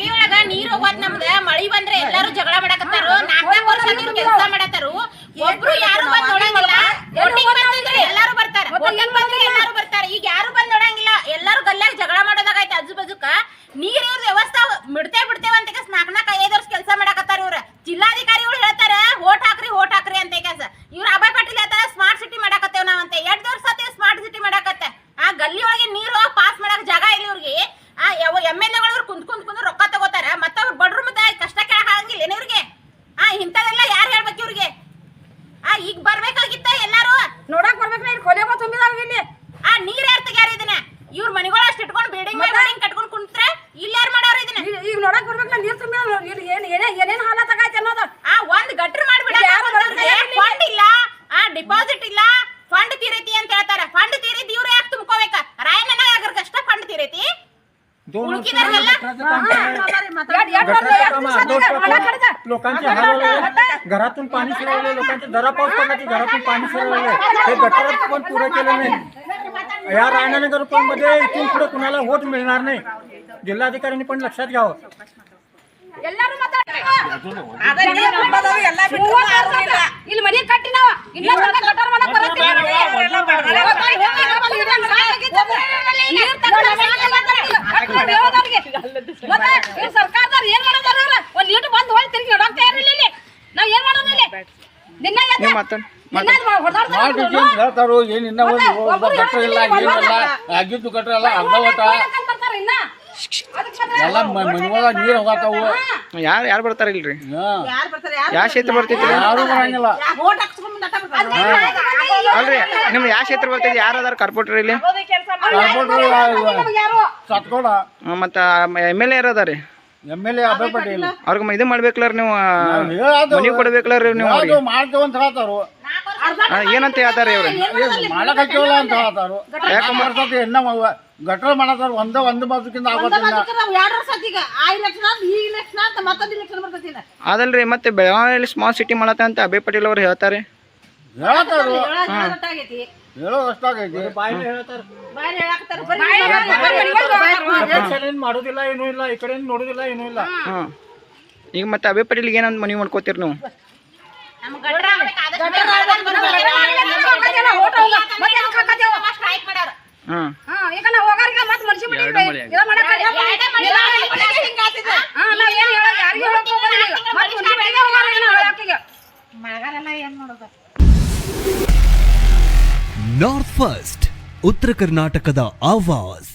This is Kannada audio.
ಗಲ್ಲಿ ಒಳಗ ನೀರ್ ಹೋಗೋದ್ ನಮ್ದ ಮಳಿ ಬಂದ್ರೆ ಎಲ್ಲಾರು ಜಗಳ ಮಾಡಕತ್ತಾರು 4 ವರ್ಷ ಕೆಲಸ ಮಾಡತ್ತಾರು ಒಬ್ರು ಯಾರು ಬಂದ್ ನೋಡಂಗಿಲ್ಲ ವೋಟಿಂಗ್ ಬಂದ್ರೆ ಎಲ್ಲಾರು ಬರ್ತಾರ ವೋಟಿಂಗ್ ಬಂದ್ರೆ ಎಲ್ಲಾರು ಬರ್ತಾರ ಈಗ ಯಾರು ಬಂದ್ ನೋಡಂಗಿಲ್ಲ ಎಲ್ಲಾರು ಗಲ್ಲಾಗ ಜಗಳ ಮಾಡೋದಾಗೈತೆ ಆಜು ಬಾಜುಕ ನೀರ್ ಇವ್ರ ವ್ಯವಸ್ಥೆ ಬಿಡ್ತೇವೆ ಅಂತ 4-5 ವರ್ಷ ಕೆಲಸ ಮಾಡಕತ್ತಾರ ಇವ್ರ ಜಿಲ್ಲಾಧಿಕಾರಿಗಳು ಹೇಳ್ತಾರ ವೋಟ್ ಹಾಕ್ರಿ ಅಂತ ಕೆಲಸ ಇವ್ರ ಅಭಯ್ ಪಾಟೀಲ್ ಹೇಳ್ತಾರ ಸ್ಮಾರ್ಟ್ ಸಿಟಿ ಮಾಡಕತ್ತೇವ್ ನಾವಂತೆ 2 ವರ್ಷ ಆತ ಸ್ಮಾರ್ಟ್ ಸಿಟಿ ಮಾಡಕತ್ತ ಆ ಗಲ್ಲಿ ಒಳಗೆ ನೀರು ಪಾಸ್ ಮಾಡಕ್ ಜಾಗ ಇಲ್ಲ ಇವ್ರಿಗೆ MLA ಕುಂತ್ ರೊಕ್ಕ ತಗೋತಾರ ಮತ್ತ ಅವ್ರ ಬಡ್ರು ಮತ್ತೆ ಕಷ್ಟ ಕೇಳಕ್ ಆಗಂಗಿಲ್ಲ ಏನ್ ಇವ್ರಿಗೆ ಇಂಥದೆಲ್ಲ ಯಾರು ಹೇಳ್ಬೇಕು ಇವ್ರಿಗೆ ಈಗ ಬರ್ಬೇಕಾಗಿತ್ತ ಎಲ್ಲಾರು ನೋಡಕ್ ಬರ್ಬೇಕ ಕೊಲೆಗೋ ತುಂಬಿದಾವ ಇಲ್ಲಿ ನೀರ್ ಯಾರು ತೆಗ್ಯಾರ ಇದನ್ನ ಇವ್ರ ಮನಿಗಳು ಅಷ್ಟು ಇಟ್ಕೊಂಡು ಬಿಲ್ಡಿಂಗ್ ಕಟ್ಕೊಂಡು ಕುಂತ್ರೆ ಇಲ್ಲಿ ಯಾರು ಮಾಡೋರು ಇದನ್ನ ಈಗ ನೋಡಕ್ ಬರ್ಬೇಕ ನೀರ್ ತುಂಬಿ ಏನೇನ್ ಹಾಲತ್ ಆಗೈತೆ ಅನ್ನೋದು ಒಂದ್ ಗಟ್ರ ಮಾಡ್ಬಿಡ ಫಂಡ್ ಇಲ್ಲ ಡಿಪಾಸಿಟ್ ಇಲ್ಲ ಫಂಡ್ ತೀರೈತಿ ಅಂತ ಹೇಳ್ತಾರ ಫಂಡ್ ತೀರೈತಿ ಇವ್ರು ಯಾಕೆ ತುಂಬ್ಕೋಬೇಕ ರಾಯಣ್ಣ ಆಗರ್ಗಷ್ಟ ಫಂಡ್ ತೀರೈತಿ लोकांचे हाल घरातून पाणी शिरवले लोकांचे जरा पाऊस पडला की घरातून पाणी शिरवले हे गटारात पण पुरे केले नाही या रायनानगर मध्ये इथून पुढे कुणाला वोट मिळणार नाही जिल्हाधिकाऱ्यांनी पण लक्षात घ्यावं ಎಲ್ಲರೂ ಇಲ್ಲಿ ಮನೆ ಕಟ್ಟಿ ನಾವು ಗಟಾರ್ ಮಾಡಕ್ ಸರ್ಕಾರದವ್ರು ಏನ್ ಮಾಡೋದಾರ ಒಂದ್ ಲೀಟರ್ ಬಂದು ಹೊಳಿ ತಿರುಗಿ ನೋಡಾಕ್ತಾ ಇರಲಿಲ್ಲ ನಾವ್ ಏನ್ ಮಾಡೋಣ ದಿನ ಹೇಳ್ತಾರು ಏನ್ ಇನ್ನ ಗಟ್ರ ಇಲ್ಲ ಏನಿಲ್ಲ ಆಗಿದ್ದು ಗಟ್ರ ಎಲ್ಲ ಅರ್ಧ ಎಲ್ಲ ಮನೆಗಳ ನೀರು ಹೋಗತಾವು ಯಾರು ಬರ್ತಾರ ಇಲ್ರಿ ಯಾವ ಕ್ಷೇತ್ರ ಬರ್ತೈತಿ ಯಾರು ಬರಂಗಿಲ್ಲ ಅಲ್ರಿ ನಿಮ್ ಯಾವ ಕ್ಷೇತ್ರ ಬರ್ತೈತಿ ಯಾರು ಅದಾರ ಕಾರ್ಪೊರೇಟರ್ ಇಲ್ಲಿ ಸತ್ಕೋಡ ಮತ್ತ MLA ಯಾರು ಅದಾರಿ MLA ಅಭಯ್ ಪಟೇಲ್ ಅವ್ರಿಗೆ ಇದು ಮಾಡ್ಬೇಕಲ್ಲ ನೀವು ಮನಿ ಕೊಡ್ಬೇಕಲ್ಲ ನೀವು ಮಾಡ್ತೇವೆ ಅಂತ ಹೇಳ್ತಾರು ಏನಂತ ಹೇಳ್ತಾರ ಇವ್ರು ಮಾಡಕ್ ಹಚ್ಚಿವಲ್ಲ ಅಂತ ಹೇಳ್ತಾರು ಯಾಕಂದ್ರೆ ಎನ್ನ ಗಟ್ರ ಮಾಡತಾರ ಒಂದ್ ಬಾಜುಕಿಂದ ಆಗೋದಿಲ್ಲ ಅದಲ್ರಿ ಮತ್ತೆ ಬೆಳಗಾವಿಯಲ್ಲಿ ಸ್ಮಾರ್ಟ್ ಸಿಟಿ ಮಾಡತ್ತ ಅಂತ ಅಭಯ್ ಪಟೇಲ್ ಅವ್ರು ಹೇಳ್ತಾರೆ ಹೇಳ್ತಾರು ಹೇಳೋದಷ್ಟಾಗೈತಿ ಮಾಡೋದಿಲ್ಲ ಏನೂ ಇಲ್ಲ ಈ ಕಡೆ ನೋಡುದಿಲ್ಲ ಏನೂ ಇಲ್ಲ ಈಗ ಮತ್ತೆ ಅಭಯ್ ಪಟೇಲ್ ಏನಂತ ಮನಿ ಮಾಡ್ಕೋತೀರಿ ನೀವು ನಾರ್ತ್ ಫಸ್ಟ್ ಉತ್ತರ ಕರ್ನಾಟಕದ ಆವಾಜ್.